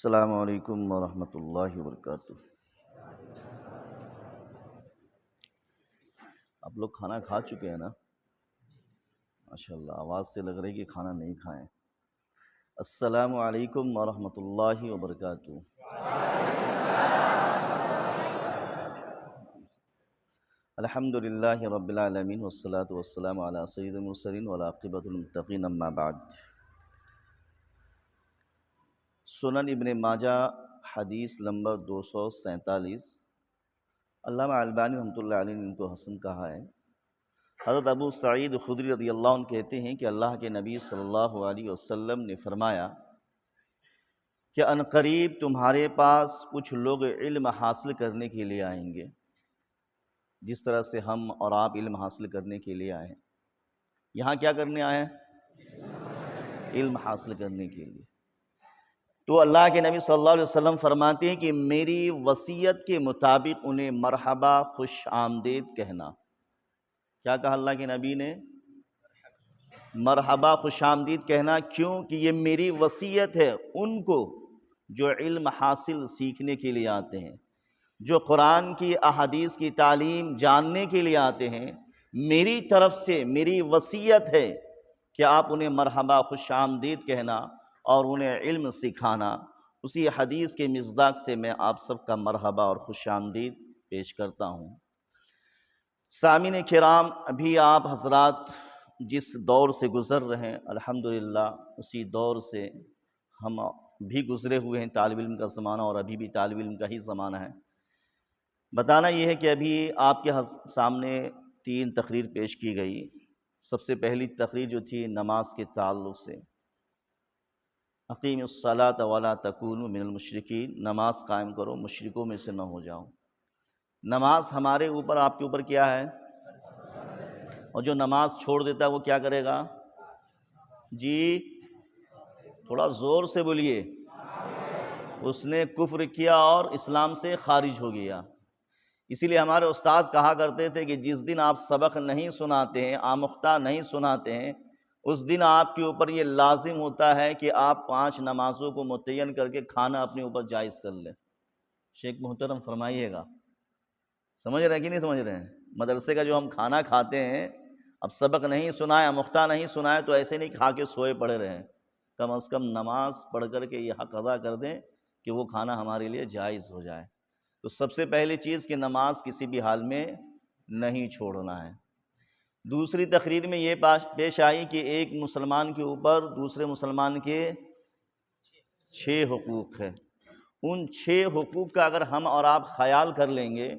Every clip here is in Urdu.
السلام علیکم ورحمۃ اللہ وبرکاتہ۔ آپ لوگ کھانا کھا چکے ہیں نا؟ ماشاءاللہ، آواز سے لگ رہا ہے کہ کھانا نہیں کھائیں۔ السلام علیکم ورحمۃ اللہ وبرکاتہ۔ الحمد للہ رب العالمین والصلاة والسلام علی سید المرسلین والعاقبۃ للمتقین، اما بعد۔ سنن ابن ماجہ حدیث نمبر 247۔ علامہ البانی رحمۃ اللہ علیہ نے ان کو حسن کہا ہے۔ حضرت ابو سعید خدری رضی اللہ عنہ کہتے ہیں کہ اللہ کے نبی صلی اللہ علیہ وسلم نے فرمایا کہ عنقریب تمہارے پاس کچھ لوگ علم حاصل کرنے کے لیے آئیں گے، جس طرح سے ہم اور آپ علم حاصل کرنے کے لیے آئے ہیں۔ یہاں کیا کرنے آئے ہیں؟ علم حاصل کرنے کے لیے۔ تو اللہ کے نبی صلی اللہ علیہ وسلم فرماتے ہیں کہ میری وصیت کے مطابق انہیں مرحبا، خوش آمدید کہنا۔ کیا کہا اللہ کے نبی نے؟ مرحبا، خوش آمدید کہنا۔ کیوں کہ یہ میری وصیت ہے ان کو جو علم حاصل سیکھنے کے لیے آتے ہیں، جو قرآن کی احادیث کی تعلیم جاننے کے لیے آتے ہیں۔ میری طرف سے میری وصیت ہے کہ آپ انہیں مرحبا، خوش آمدید کہنا اور انہیں علم سکھانا۔ اسی حدیث کے مصداق سے میں آپ سب کا مرحبا اور خوش آمدید پیش کرتا ہوں۔ سامعین کرام، ابھی آپ حضرات جس دور سے گزر رہے ہیں، الحمدللہ اسی دور سے ہم بھی گزرے ہوئے ہیں۔ طالب علم کا زمانہ اور ابھی بھی طالب علم کا ہی زمانہ ہے۔ بتانا یہ ہے کہ ابھی آپ کے سامنے 3 تقریر پیش کی گئی۔ سب سے پہلی تقریر جو تھی نماز کے تعلق سے، اقیم الصلاۃ ولا تکونوا من المشرکین، نماز قائم کرو، مشرکوں میں سے نہ ہو جاؤ۔ نماز ہمارے اوپر، آپ کے اوپر کیا ہے؟ اور جو نماز چھوڑ دیتا ہے وہ کیا کرے گا؟ جی تھوڑا زور سے بولیے۔ اس نے کفر کیا اور اسلام سے خارج ہو گیا۔ اسی لیے ہمارے استاد کہا کرتے تھے کہ جس دن آپ سبق نہیں سناتے ہیں، آموختہ نہیں سناتے ہیں، اس دن آپ کے اوپر یہ لازم ہوتا ہے کہ آپ 5 نمازوں کو متعین کر کے کھانا اپنے اوپر جائز کر لیں۔ شیخ محترم فرمائیے گا، سمجھ رہے ہیں کہ نہیں سمجھ رہے ہیں؟ مدرسے کا جو ہم کھانا کھاتے ہیں، اب سبق نہیں سنائے، آموختہ نہیں سنائے تو ایسے نہیں کھا کے سوئے پڑے رہیں۔ کم از کم نماز پڑھ کر کے یہ حق ادا کر دیں کہ وہ کھانا ہمارے لیے جائز ہو جائے۔ تو سب سے پہلی چیز کہ نماز کسی بھی حال میں نہیں چھوڑنا ہے۔ دوسری تقریر میں یہ پیش آئی کہ ایک مسلمان کے اوپر دوسرے مسلمان کے 6 حقوق ہیں۔ ان 6 حقوق کا اگر ہم اور آپ خیال کر لیں گے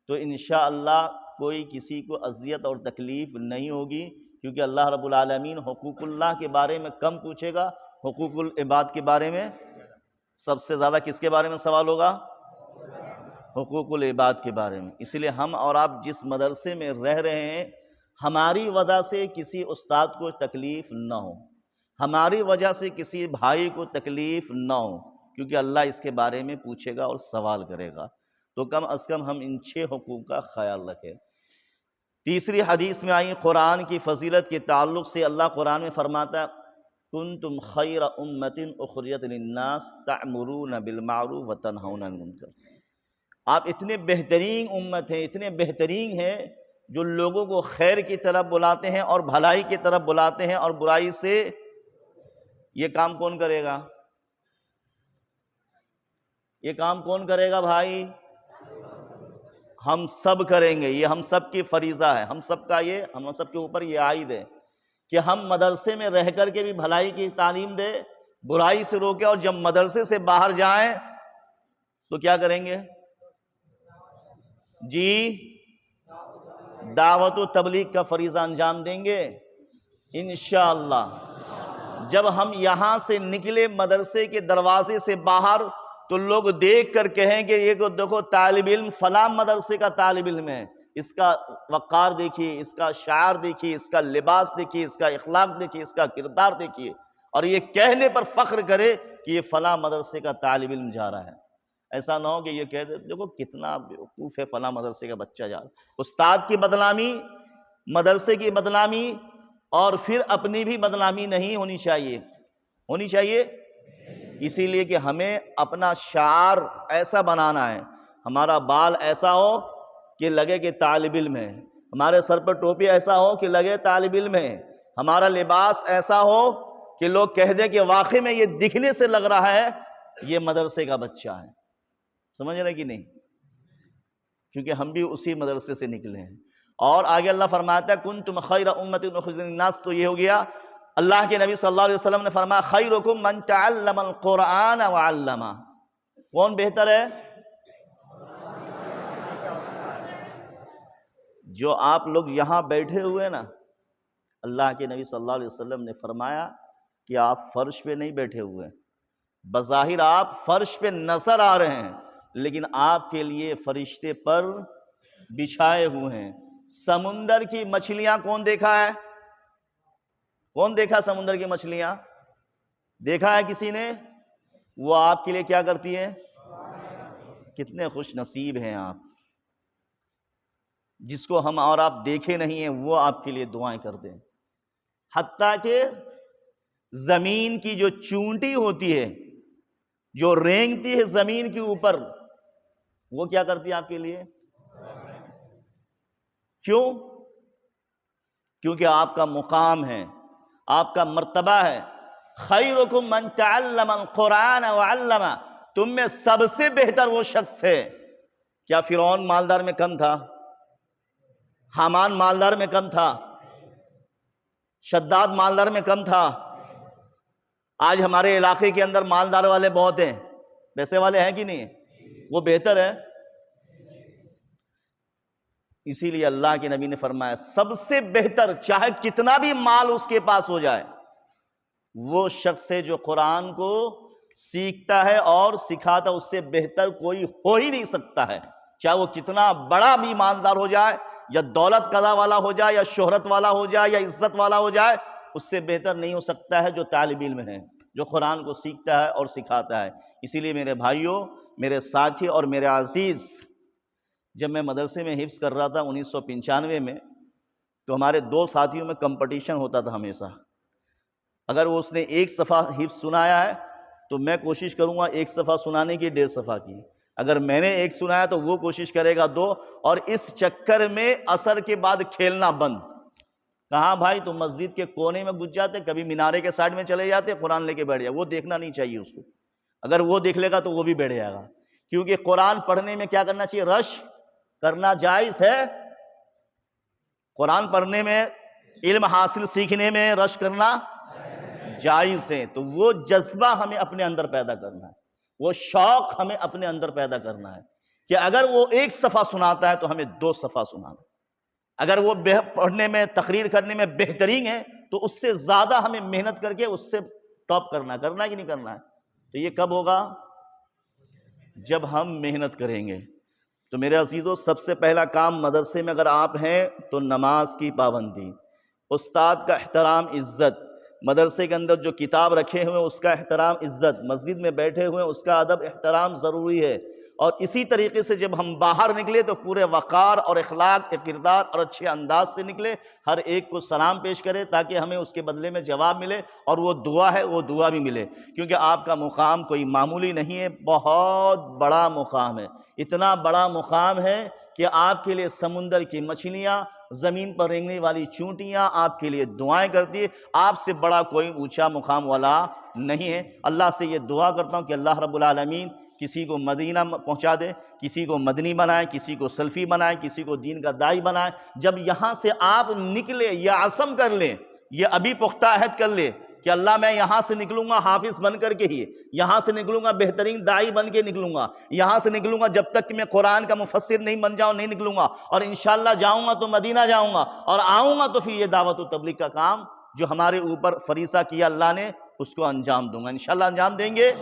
تو انشاءاللہ کوئی کسی کو اذیت اور تکلیف نہیں ہوگی، کیونکہ اللہ رب العالمین حقوق اللہ کے بارے میں کم پوچھے گا، حقوق العباد کے بارے میں سب سے زیادہ کس کے بارے میں سوال ہوگا؟ حقوق العباد کے بارے میں۔ اس لیے ہم اور آپ جس مدرسے میں رہ رہے ہیں، ہماری وجہ سے کسی استاد کو تکلیف نہ ہو، ہماری وجہ سے کسی بھائی کو تکلیف نہ ہو، کیونکہ اللہ اس کے بارے میں پوچھے گا اور سوال کرے گا۔ تو کم از کم ہم ان 6 حقوق کا خیال رکھیں۔ تیسری حدیث میں آئی قرآن کی فضیلت کے تعلق سے، اللہ قرآن میں فرماتا ہے کنتم خیر امۃ اخرجت للناس تعمرون بالمعروف وتنہون عن المنکر۔ آپ اتنے بہترین امت ہیں، اتنے بہترین ہیں جو لوگوں کو خیر کی طرف بلاتے ہیں اور بھلائی کی طرف بلاتے ہیں اور برائی سے۔ یہ کام کون کرے گا؟ یہ کام کون کرے گا بھائی؟ ہم سب کریں گے۔ یہ ہم سب کی فریضہ ہے، ہم سب کے اوپر یہ عائد ہے کہ ہم مدرسے میں رہ کر کے بھی بھلائی کی تعلیم دیں، برائی سے روکیں، اور جب مدرسے سے باہر جائیں تو کیا کریں گے؟ جی دعوت و تبلیغ کا فریضہ انجام دیں گے انشاءاللہ۔ جب ہم یہاں سے نکلے مدرسے کے دروازے سے باہر تو لوگ دیکھ کر کہیں گے یہ دیکھو طالب علم فلاں مدرسے کا طالب علم ہے، اس کا وقار دیکھیے، اس کا شعار دیکھیے، اس کا لباس دیکھیے، اس کا اخلاق دیکھیے، اس کا کردار دیکھیے، اور یہ کہنے پر فخر کرے کہ یہ فلاں مدرسے کا طالب علم جا رہا ہے۔ ایسا نہ ہو کہ یہ کہہ دے دیکھو کتنا بیوقوف ہے فلاں مدرسے کا بچہ جا رہا۔ استاد کی بدنامی، مدرسے کی بدنامی اور پھر اپنی بھی بدنامی نہیں ہونی چاہیے۔ ہونی چاہیے؟ اسی لیے کہ ہمیں اپنا شعار ایسا بنانا ہے، ہمارا بال ایسا ہو کہ لگے کہ طالب علم ہے، ہمارے سر پر ٹوپی ایسا ہو کہ لگے طالب علم ہے، ہمارا لباس ایسا ہو کہ لوگ کہہ دیں کہ واقعی میں یہ دکھنے سے لگ رہا ہے یہ مدرسے کا بچہ ہے۔ سمجھ رہے کہ نہیں؟ کیونکہ ہم بھی اسی مدرسے سے نکلے ہیں۔ اور آگے اللہ فرماتا ہے کنتم خیر امۃ اخرجت للناس، تو یہ ہو گیا اللہ کے نبی صلی اللہ علیہ وسلم نے فرمایا خیرکم من تعلم القرآن وعلمہ۔ کون بہتر ہے؟ جو آپ لوگ یہاں بیٹھے ہوئے نا، اللہ کے نبی صلی اللہ علیہ وسلم نے فرمایا کہ آپ فرش پہ نہیں بیٹھے ہوئے، بظاہر آپ فرش پہ نظر آ رہے ہیں لیکن آپ کے لیے فرشتے پر بچھائے ہوئے ہیں۔ سمندر کی مچھلیاں کون دیکھا ہے؟ کون دیکھا سمندر کی مچھلیاں؟ دیکھا ہے کسی نے؟ وہ آپ کے لیے کیا کرتی ہیں؟ کتنے خوش نصیب ہیں آپ، جس کو ہم اور آپ دیکھے نہیں ہیں وہ آپ کے لیے دعائیں کرتے ہیں۔ حتیٰ کہ زمین کی جو چونٹی ہوتی ہے، جو رینگتی ہے زمین کے اوپر، وہ کیا کرتی ہے آپ کے لیے؟ کیوں؟ کیونکہ آپ کا مقام ہے، آپ کا مرتبہ ہے۔ خیرکم من تعلم القرآن وعلمہ، تم میں سب سے بہتر وہ شخص ہے۔ کیا فرعون مالدار میں کم تھا؟ حامان مالدار میں کم تھا؟ شداد مالدار میں کم تھا؟ آج ہمارے علاقے کے اندر مالدار والے بہت ہیں، پیسے والے ہیں کہ نہیں؟ وہ بہتر ہے؟ اسی لیے اللہ کے نبی نے فرمایا سب سے بہتر، چاہے کتنا بھی مال اس کے پاس ہو جائے، وہ شخص ہے جو قرآن کو سیکھتا ہے اور سکھاتا، اس سے بہتر کوئی ہو ہی نہیں سکتا ہے۔ چاہے وہ کتنا بڑا بھی مالدار ہو جائے، یا دولت قضا والا ہو جائے، یا شہرت والا ہو جائے، یا عزت والا ہو جائے، اس سے بہتر نہیں ہو سکتا ہے جو طالب علم ہے، جو قرآن کو سیکھتا ہے اور سکھاتا ہے۔ اسی لیے میرے بھائیوں، میرے ساتھی اور میرے عزیز، جب میں مدرسے میں حفظ کر رہا تھا 1995 میں، تو ہمارے دو ساتھیوں میں کمپٹیشن ہوتا تھا ہمیشہ۔ اگر وہ اس نے ایک صفحہ حفظ سنایا ہے تو میں کوشش کروں گا ایک صفحہ سنانے کی 1.5 صفحہ کی، اگر میں نے ایک سنایا تو وہ کوشش کرے گا 2، اور اس چکر میں عصر کے بعد کھیلنا بند۔ کہاں بھائی تم مسجد کے کونے میں گھس جاتے، کبھی مینارے کے سائڈ میں چلے جاتے، قرآن لے کے بیٹھ جائے، وہ دیکھنا نہیں چاہیے اس کو، اگر وہ دیکھ لے گا تو وہ بھی بیٹھ جائے گا۔ کیونکہ قرآن پڑھنے میں کیا کرنا چاہیے؟ رش کرنا جائز ہے۔ قرآن پڑھنے میں، علم حاصل سیکھنے میں رش کرنا جائز ہے۔ تو وہ جذبہ ہمیں اپنے اندر پیدا کرنا ہے، وہ شوق ہمیں اپنے اندر پیدا کرنا ہے کہ اگر وہ ایک صفحہ سناتا ہے تو ہمیں 2 صفحہ سنانا، اگر وہ پڑھنے میں، تقریر کرنے میں بہترین ہے تو اس سے زیادہ ہمیں محنت کر کے اس سے ٹاپ کرنا ہے کہ نہیں کرنا ہے؟ تو یہ کب ہوگا؟ جب ہم محنت کریں گے۔ تو میرے عزیزوں، سب سے پہلا کام مدرسے میں اگر آپ ہیں تو نماز کی پابندی، استاد کا احترام، عزت، مدرسے کے اندر جو کتاب رکھے ہوئے اس کا احترام، عزت، مسجد میں بیٹھے ہوئے اس کا ادب احترام ضروری ہے۔ اور اسی طریقے سے جب ہم باہر نکلے تو پورے وقار اور اخلاق، کردار اور اچھے انداز سے نکلے، ہر ایک کو سلام پیش کرے تاکہ ہمیں اس کے بدلے میں جواب ملے، اور وہ دعا ہے وہ دعا بھی ملے، کیونکہ آپ کا مقام کوئی معمولی نہیں ہے، بہت بڑا مقام ہے۔ اتنا بڑا مقام ہے کہ آپ کے لیے سمندر کی مچھلیاں، زمین پر رینگنے والی چونٹیاں آپ کے لیے دعائیں کرتی ہے۔ آپ سے بڑا کوئی اونچا مقام والا نہیں ہے۔ اللہ سے یہ دعا کرتا ہوں کہ اللہ رب العالمین کسی کو مدینہ پہنچا دے، کسی کو مدنی بنائے، کسی کو سلفی بنائے، کسی کو دین کا داعی بنائے۔ جب یہاں سے آپ نکلے، یہ عزم کر لیں، یہ ابھی پختہ عہد کر لیں کہ اللہ میں یہاں سے نکلوں گا حافظ بن کر کے ہی، یہاں سے نکلوں گا بہترین داعی بن کے نکلوں گا، یہاں سے نکلوں گا جب تک کہ میں قرآن کا مفسر نہیں بن جاؤں نہیں نکلوں گا، اور انشاءاللہ جاؤں گا تو مدینہ جاؤں گا، اور آؤں گا تو پھر یہ دعوت و تبلیغ کا کام جو ہمارے اوپر فریضہ کیا اللہ نے اس کو انجام دوں گا۔ انشاءاللہ انجام دیں گے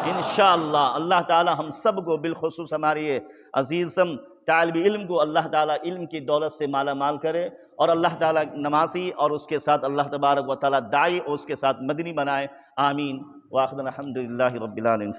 انشاءاللہ۔ اللہ تعالی ہم سب کو، بالخصوص ہماری عزیزم طالب علم کو، اللہ تعالیٰ علم کی دولت سے مالا مال کرے، اور اللہ تعالیٰ نمازی اور اس کے ساتھ اللہ تبارک و تعالیٰ داعی اور اس کے ساتھ مدنی بنائے۔ آمین۔ وآخر الحمدللہ رب العالمین۔